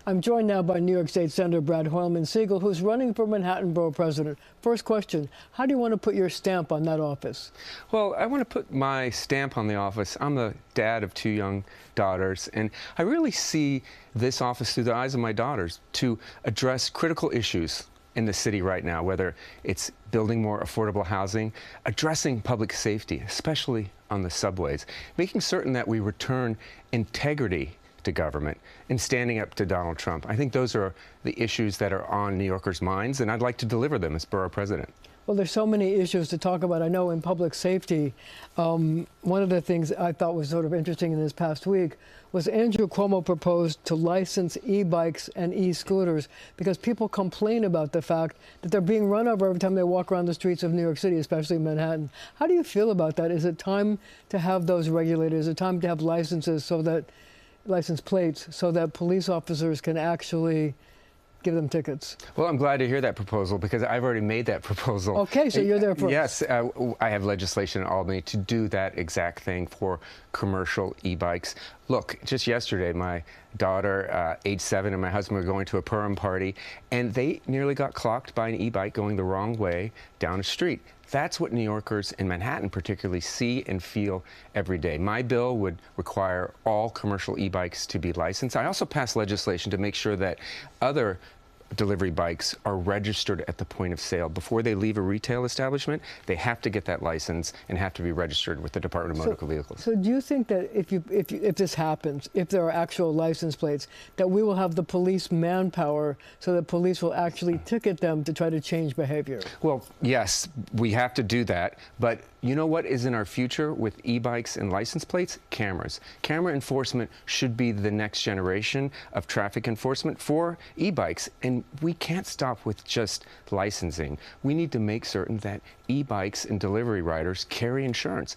I'm joined now by New York State Senator Brad Hoylman-Sigal, who's running for Manhattan Borough President. First question, how do you want to put your stamp on that office? Well, I want to put my stamp on the office. I'm the dad of 2 young daughters, and I really see this office through the eyes of my daughters to address critical issues in the city right now, whether it's building more affordable housing, addressing public safety, especially on the subways, making certain that we return integrity to government, and standing up to Donald Trump. I think those are the issues that are on New Yorkers' minds, and I'd like to deliver them as borough president. Well, there's so many issues to talk about. I know in public safety, one of the things I thought was sort of interesting in this past week was Andrew Cuomo proposed to license e-bikes and e-scooters because people complain about the fact that they're being run over every time they walk around the streets of New York City, especially Manhattan. How do you feel about that? Is it time to have those regulators? Is it time to have license plates so that police officers can actually give them tickets? Well, I'm glad to hear that proposal because I've already made that proposal. Okay, so you're there first. Yes, I have legislation in Albany to do that exact thing for commercial e-bikes. Look, just yesterday, my daughter, age 7, and my husband were going to a Purim party, and they nearly got clocked by an e-bike going the wrong way down a street. That's what New Yorkers in Manhattan particularly see and feel every day. My bill would require all commercial e-bikes to be licensed. I also passed legislation to make sure that other delivery bikes are registered at the point of sale. Before they leave a retail establishment, they have to get that license and have to be registered with the Department of Motor Vehicles. So do you think that if this happens, if there are actual license plates, that we will have the police manpower so that police will actually ticket them to try to change behavior? Well, yes, we have to do that. But you know what is in our future with e-bikes and license plates? Cameras. Camera enforcement should be the next generation of traffic enforcement for e-bikes. And we can't stop with just licensing. We need to make certain that e-bikes and delivery riders carry insurance.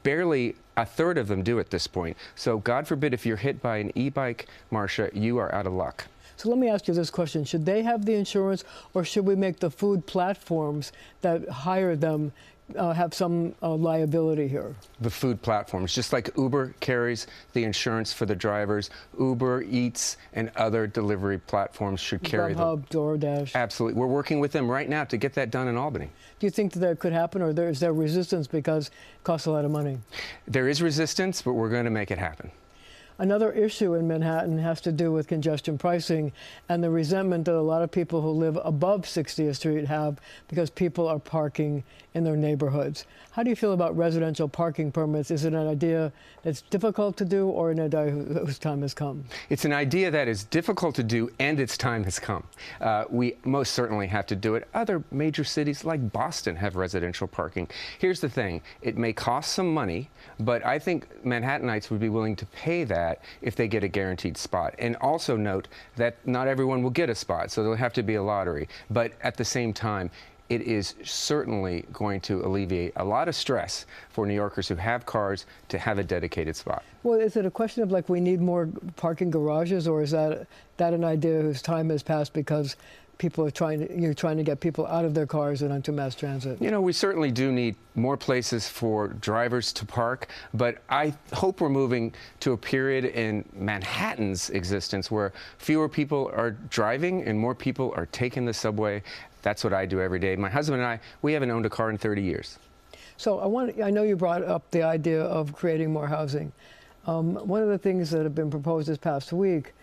Barely a third of them do at this point. So God forbid if you're hit by an e-bike, Marcia, you are out of luck. So let me ask you this question. Should they have the insurance, or should we make the food platforms that hire them have some liability here? The food platforms, just like Uber carries the insurance for the drivers, Uber Eats and other delivery platforms should carry them. DoorDash. Absolutely. We're working with them right now to get that done in Albany. Do you think that could happen, or is there resistance because it costs a lot of money? There is resistance, but we're going to make it happen. Another issue in Manhattan has to do with congestion pricing and the resentment that a lot of people who live above 60th Street have because people are parking in their neighborhoods. How do you feel about residential parking permits? Is it an idea that's difficult to do, or an idea whose time has come? It's an idea that is difficult to do, and its time has come. We most certainly have to do it. Other major cities like Boston have residential parking. Here's the thing. It may cost some money, but I think Manhattanites would be willing to pay that if they get a guaranteed spot. And also note that not everyone will get a spot, so there'll have to be a lottery. But at the same time, it is certainly going to alleviate a lot of stress for New Yorkers who have cars to have a dedicated spot. Well, is it a question of like we need more parking garages, or is that an idea whose time has passed because people are you're trying to get people out of their cars and onto mass transit? You know, we certainly do need more places for drivers to park, but I hope we're moving to a period in Manhattan's existence where fewer people are driving and more people are taking the subway. That's what I do every day. My husband and I, we haven't owned a car in 30 years. So I know you brought up the idea of creating more housing. One of the things that have been proposed this past week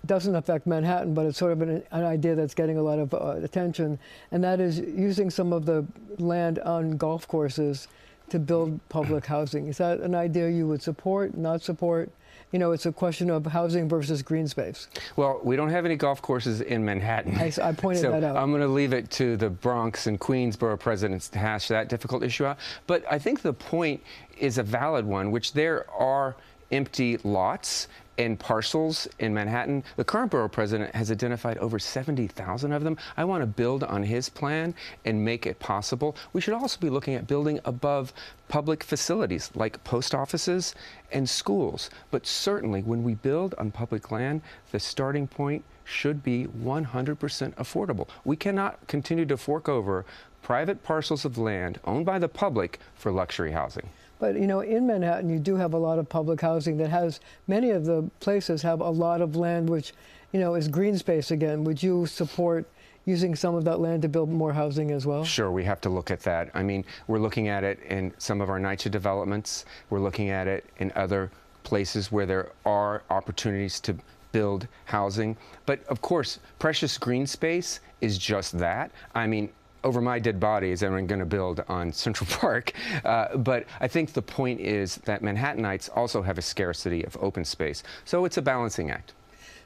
doesn't affect Manhattan, but it's sort of an idea that's getting a lot of attention, and that is using some of the land on golf courses to build public housing. Is that an idea you would support, not support? You know, it's a question of housing versus green space. Well, we don't have any golf courses in Manhattan. I pointed that out. So I'm going to leave it to the Bronx and Queens borough presidents to hash that difficult issue out. But I think the point is a valid one, which there are empty lots and parcels in Manhattan. The current borough president has identified over 70,000 of them. I want to build on his plan and make it possible. We should also be looking at building above public facilities like post offices and schools. But certainly when we build on public land, the starting point should be 100% affordable. We cannot continue to fork over private parcels of land owned by the public for luxury housing. But, you know, in Manhattan, you do have a lot of public housing that has, many of the places have a lot of land which is green space again. Would you support using some of that land to build more housing as well? Sure, we have to look at that. I mean, we're looking at it in some of our NYCHA developments. We're looking at it in other places where there are opportunities to build housing. But of course, precious green space is just that. I mean, over my dead body is everyone going to build on Central Park. But I think the point is that Manhattanites also have a scarcity of open space. So it's a balancing act.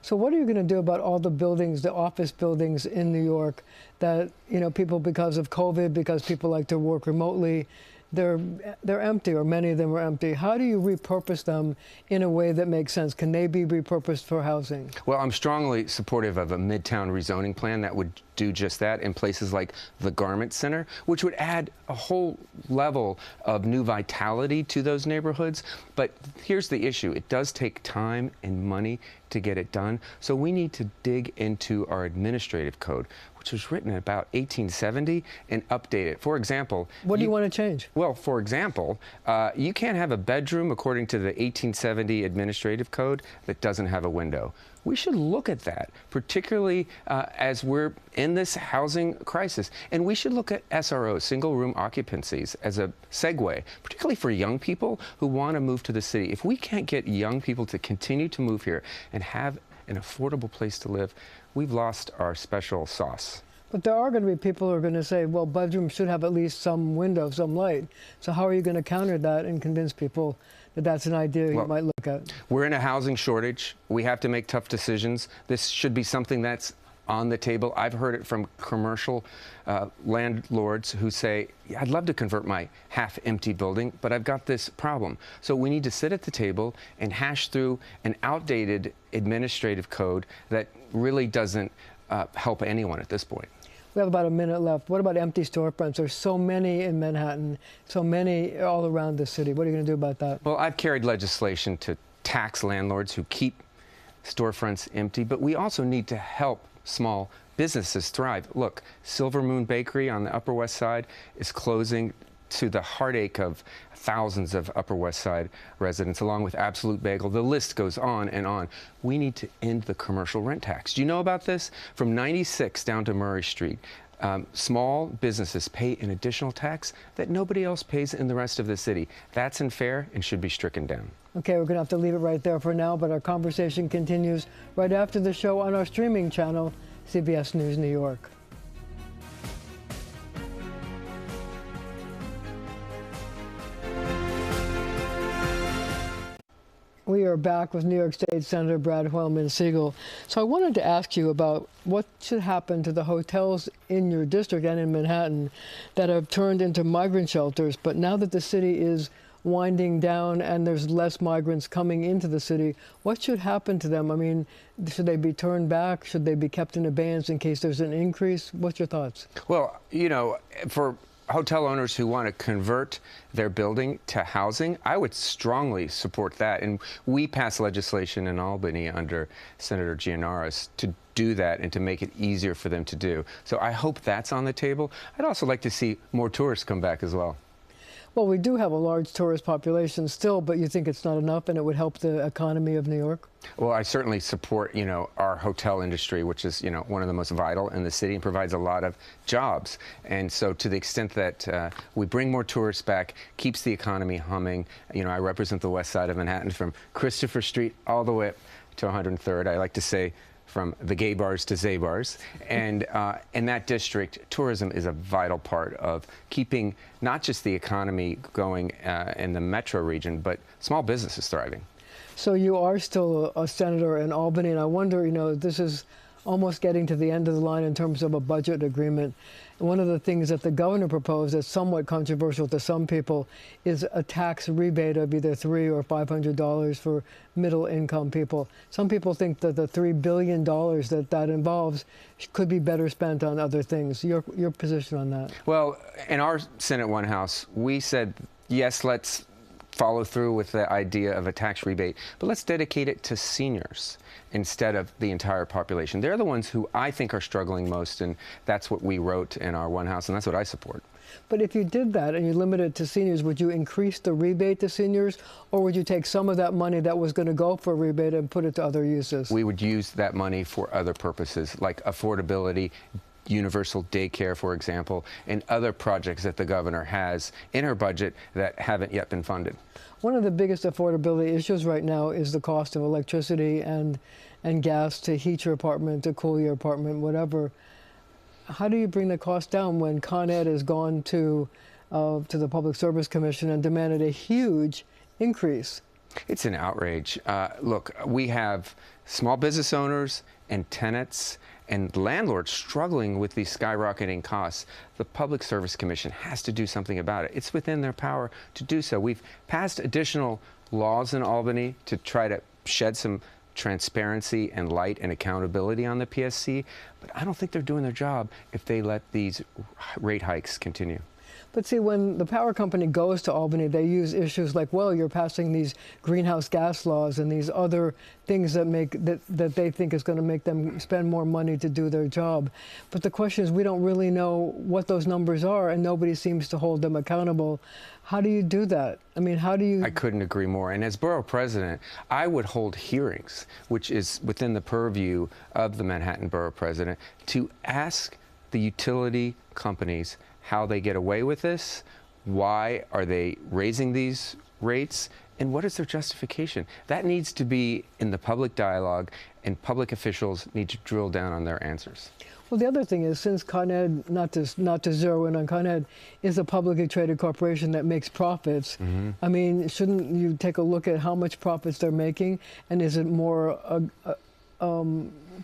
So what are you going to do about all the buildings, the office buildings in New York that, people, because of COVID, because people like to work remotely, they're empty, or many of them are empty. How do you repurpose them in a way that makes sense? Can they be repurposed for housing? Well, I'm strongly supportive of a Midtown rezoning plan that would do just that in places like the Garment Center, which would add a whole level of new vitality to those neighborhoods. But here's the issue. It does take time and money to get it done. So we need to dig into our administrative code, which was written in about 1870, and update it. For example, what do you want to change? Well, for example, you can't have a bedroom, according to the 1870 administrative code, that doesn't have a window. We should look at that, particularly as we're in this housing crisis. And we should look at SROs, single room occupancies, as a segue, particularly for young people who want to move to the city. If we can't get young people to continue to move here and have an affordable place to live, we've lost our special sauce. But there are going to be people who are going to say, well, bedrooms should have at least some window, some light. So how are you going to counter that and convince people that that's an idea you might look at? We're in a housing shortage. We have to make tough decisions. This should be something that's on the table. I've heard it from commercial landlords who say, I'd love to convert my half-empty building, but I've got this problem. So we need to sit at the table and hash through an outdated administrative code that really doesn't help anyone at this point. We have about a minute left. What about empty storefronts? There's so many in Manhattan, so many all around the city. What are you going to do about that? Well, I've carried legislation to tax landlords who keep storefronts empty, but we also need to help small businesses thrive. Look, Silver Moon Bakery on the Upper West Side is closing, to the heartache of thousands of Upper West Side residents, along with Absolute Bagel. The list goes on and on. We need to end the commercial rent tax. Do you know about this? From 96 down to Murray Street, small businesses pay an additional tax that nobody else pays in the rest of the city. That's unfair and should be stricken down. Okay, we're going to have to leave it right there for now, but our conversation continues right after the show on our streaming channel, CBS News New York. We are back with New York State Senator Brad Hoylman-Sigal. So I wanted to ask you about what should happen to the hotels in your district and in Manhattan that have turned into migrant shelters, but now that the city is winding down and there's less migrants coming into the city, what should happen to them? I mean, should they be turned back? Should they be kept in abeyance in case there's an increase? What's your thoughts? Well, for hotel owners who want to convert their building to housing, I would strongly support that. And we passed legislation in Albany under Senator Gianaris to do that and to make it easier for them to do. So I hope that's on the table. I'd also like to see more tourists come back as well. Well, we do have a large tourist population still, but you think it's not enough and it would help the economy of New York? Well, I certainly support, our hotel industry, which is, one of the most vital in the city and provides a lot of jobs. And so to the extent that we bring more tourists back, keeps the economy humming. I represent the west side of Manhattan from Christopher Street all the way up to 103rd. I like to say from the gay bars to Zay bars. And in that district, tourism is a vital part of keeping not just the economy going in the metro region, but small businesses thriving. So you are still a senator in Albany, and I wonder, this is almost getting to the end of the line in terms of a budget agreement. One of the things that the governor proposed that's somewhat controversial to some people is a tax rebate of either $300 or $500 for middle-income people. Some people think that the $3 billion that involves could be better spent on other things. Your position on that? Well, in our Senate One House, we said, yes, let's follow through with the idea of a tax rebate, but let's dedicate it to seniors instead of the entire population. They're the ones who I think are struggling most, and that's what we wrote in our One House, and that's what I support. But if you did that and you limited it to seniors, would you increase the rebate to seniors, or would you take some of that money that was going to go for a rebate and put it to other uses? We would use that money for other purposes, like affordability, universal daycare, for example, and other projects that the governor has in her budget that haven't yet been funded. One of the biggest affordability issues right now is the cost of electricity and gas to heat your apartment, to cool your apartment, whatever. How do you bring the cost down when Con Ed has gone to the Public Service Commission and demanded a huge increase? It's an outrage. Look, we have small business owners and tenants and landlords struggling with these skyrocketing costs. The Public Service Commission has to do something about it. It's within their power to do so. We've passed additional laws in Albany to try to shed some transparency and light and accountability on the PSC, but I don't think they're doing their job if they let these rate hikes continue. But see, when the power company goes to Albany, they use issues like, well, you're passing these greenhouse gas laws and these other things that that they think is going to make them spend more money to do their job. But the question is, we don't really know what those numbers are, and nobody seems to hold them accountable. How do you do that? I mean, how do you... I couldn't agree more. And as borough president, I would hold hearings, which is within the purview of the Manhattan Borough President, to ask the utility companies how they get away with this, why are they raising these rates, and what is their justification? That needs to be in the public dialogue, and public officials need to drill down on their answers. Well, the other thing is, since Con Ed, not to zero in on Con Ed, is a publicly traded corporation that makes profits, I mean, shouldn't you take a look at how much profits they're making, and is it more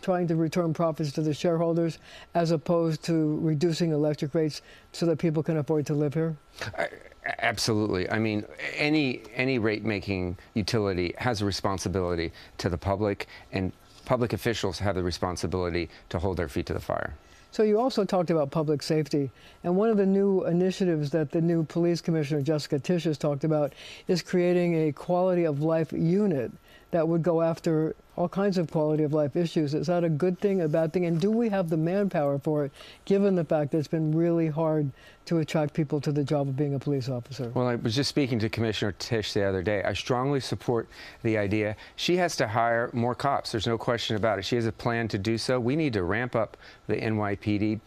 trying to return profits to the shareholders as opposed to reducing electric rates so that people can afford to live here? Absolutely. I mean, any rate-making utility has a responsibility to the public, and public officials have the responsibility to hold their feet to the fire. So you also talked about public safety, and one of the new initiatives that the new police commissioner, Jessica Tisch, has talked about is creating a quality of life unit that would go after all kinds of quality of life issues. Is that a good thing, a bad thing? And do we have the manpower for it, given the fact that it's been really hard to attract people to the job of being a police officer? Well, I was just speaking to Commissioner Tisch the other day. I strongly support the idea. She has to hire more cops. There's no question about it. She has a plan to do so. We need to ramp up the NYPD,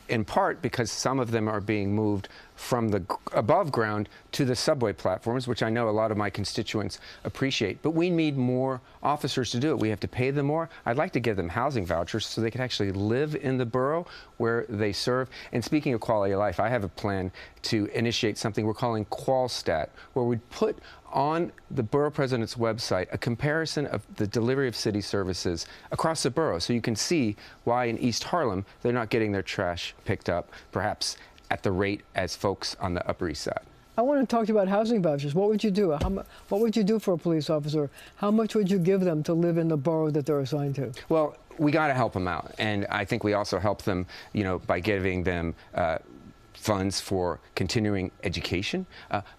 in part because some of them are being moved from the above ground to the subway platforms, which I know a lot of my constituents appreciate. But we need more officers to do it. We have to pay them more. I'd like to give them housing vouchers so they can actually live in the borough where they serve. And speaking of quality of life, I have a plan to initiate something we're calling QualStat, where we put on the borough president's website a comparison of the delivery of city services across the borough, so you can see why in East Harlem they're not getting their trash picked up, perhaps at the rate as folks on the Upper East Side. I want to talk to you about housing vouchers. What would you do? What would you do for a police officer? How much would you give them to live in the borough that they're assigned to? Well, we got to help them out, and I think we also help them, by giving them funds for continuing education.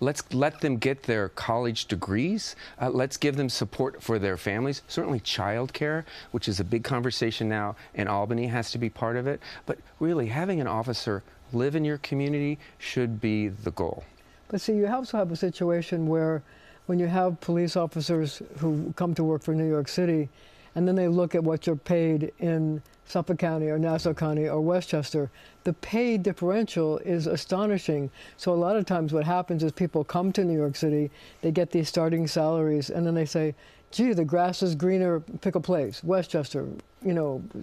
Let's let them get their college degrees. Let's give them support for their families. Certainly childcare, which is a big conversation now in Albany, has to be part of it. But really, having an officer live in your community should be the goal. But see, you also have a situation where when you have police officers who come to work for New York City, and then they look at what you're paid in Suffolk County or Nassau County or Westchester, the pay differential is astonishing. So a lot of times what happens is people come to New York City, they get these starting salaries, and then they say, gee, the grass is greener, pick a place, Westchester,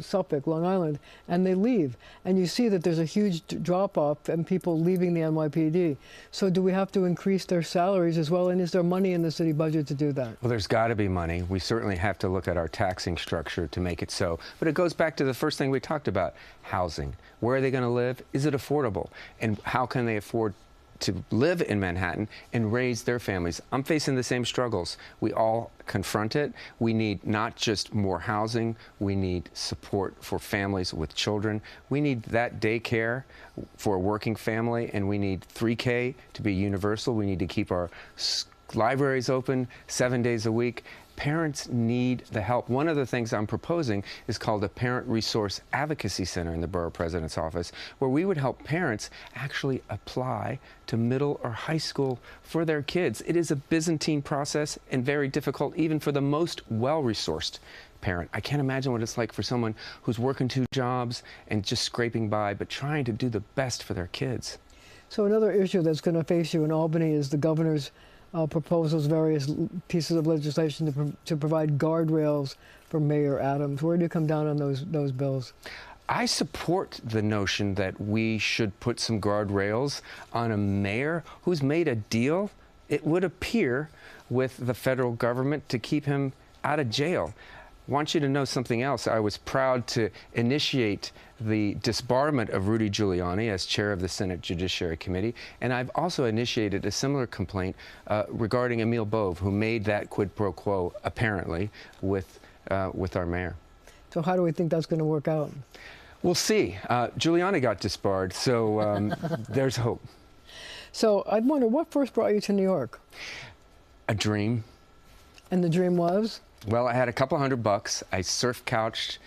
Suffolk, Long Island, and they leave. And you see that there's a huge drop-off and people leaving the NYPD. So do we have to increase their salaries as well? And is there money in the city budget to do that? Well, there's got to be money. We certainly have to look at our taxing structure to make it so. But it goes back to the first thing we talked about, housing. Where are they going to live? Is it affordable? And how can they afford to live in Manhattan and raise their families? I'm facing the same struggles. We all confront it. We need not just more housing, we need support for families with children. We need that daycare for a working family, and we need 3K to be universal. We need to keep our libraries open 7 days a week. Parents need the help. One of the things I'm proposing is called a Parent Resource Advocacy Center in the Borough President's office, where we would help parents actually apply to middle or high school for their kids. It is a Byzantine process and very difficult even for the most well-resourced parent. I can't imagine what it's like for someone who's working 2 jobs and just scraping by, but trying to do the best for their kids. So another issue that's going to face you in Albany is the governor's proposals, various pieces of legislation to provide guardrails for Mayor Adams. Where do you come down on those bills? I support the notion that we should put some guardrails on a mayor who's made a deal, it would appear, with the federal government to keep him out of jail. I want you to know something else. I was proud to initiate the disbarment of Rudy Giuliani as chair of the Senate Judiciary Committee, and I've also initiated a similar complaint regarding Emile Bove, who made that quid pro quo, apparently, with our mayor. So how do we think that's going to work out? We'll see. Giuliani got disbarred, so there's hope. So I'd wonder, what first brought you to New York? A dream. And the dream was? Well, I had a couple $100. I surf couched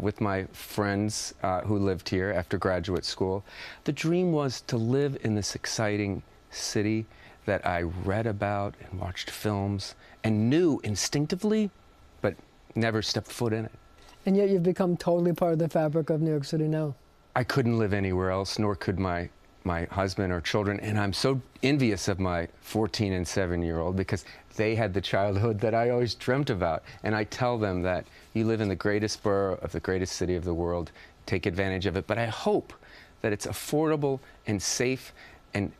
with my friends who lived here after graduate school. The dream was to live in this exciting city that I read about and watched films and knew instinctively, but never stepped foot in it. And yet you've become totally part of the fabric of New York City now. I couldn't live anywhere else, nor could my husband or children, and I'm so envious of my 14 and 7-year-old because they had the childhood that I always dreamt about. And I tell them that you live in the greatest borough of the greatest city of the world, take advantage of it. But I hope that it's affordable and safe and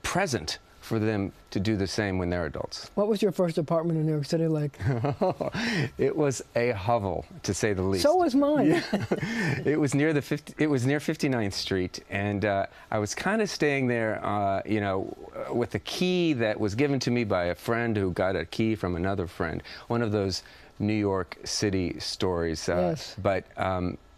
present for them to do the same when they're adults. What was your first apartment in New York City like? It was a hovel, to say the least. So was mine. Yeah. It was near 59th Street, and I was kind of staying there, you know, with a key that was given to me by a friend who got a key from another friend. One of those New York City stories. Yes. But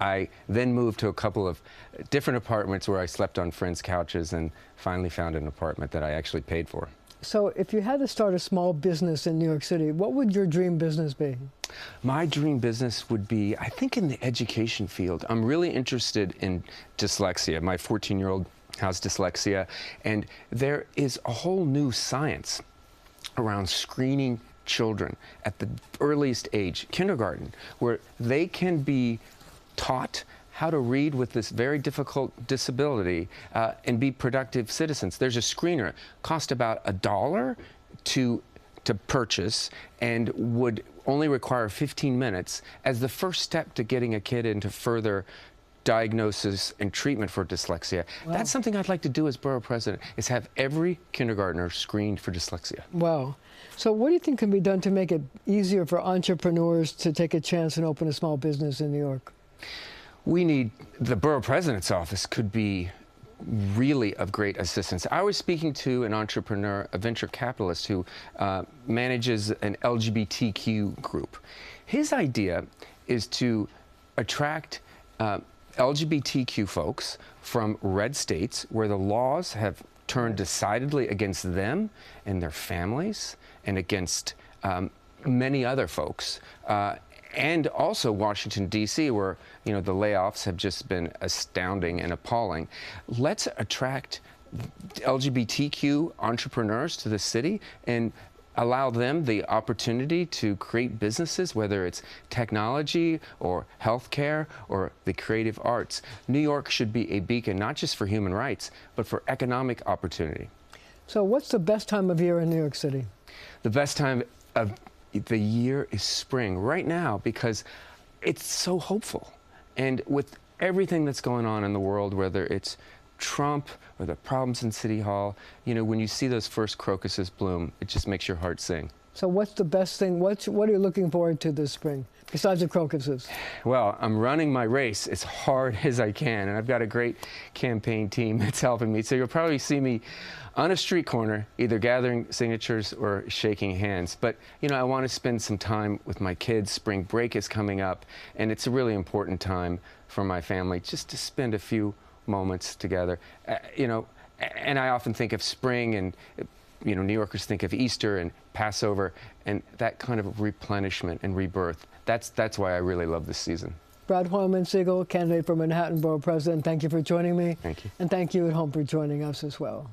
I then moved to a couple of different apartments where I slept on friends' couches and finally found an apartment that I actually paid for. So if you had to start a small business in New York City, what would your dream business be? My dream business would be, I think, in the education field. I'm really interested in dyslexia. My 14-year-old has dyslexia, and there is a whole new science around screening children at the earliest age, kindergarten, where they can be taught how to read with this very difficult disability and be productive citizens. There's a screener, cost about $1 to purchase and would only require 15 minutes as the first step to getting a kid into further diagnosis and treatment for dyslexia. Wow. That's something I'd like to do as borough president, is have every kindergartner screened for dyslexia. Wow. So what do you think can be done to make it easier for entrepreneurs to take a chance and open a small business in New York? We need, the borough president's office could be really of great assistance. I was speaking to an entrepreneur, a venture capitalist who manages an LGBTQ group. His idea is to attract LGBTQ folks from red states where the laws have turned decidedly against them and their families and against many other folks. And also Washington, D.C., where, you know, the layoffs have just been astounding and appalling. Let's attract LGBTQ entrepreneurs to the city and allow them the opportunity to create businesses, whether it's technology or healthcare or the creative arts. New York should be a beacon, not just for human rights, but for economic opportunity. So what's the best time of year in New York City? The best time of the year is spring right now because it's so hopeful. And with everything that's going on in the world, whether it's Trump or the problems in City Hall, you know, when you see those first crocuses bloom, it just makes your heart sing. So what's the best thing? What are you looking forward to this spring, besides the crocuses? Well, I'm running my race as hard as I can, and I've got a great campaign team that's helping me. So you'll probably see me on a street corner, either gathering signatures or shaking hands. But, you know, I want to spend some time with my kids. Spring break is coming up, and it's a really important time for my family just to spend a few moments together. You know, and I often think of spring and New Yorkers think of Easter and Passover and that kind of replenishment and rebirth. That's why I really love this season. Brad Hoylman-Sigal, candidate for Manhattan Borough President, thank you for joining me. Thank you. And thank you at home for joining us as well.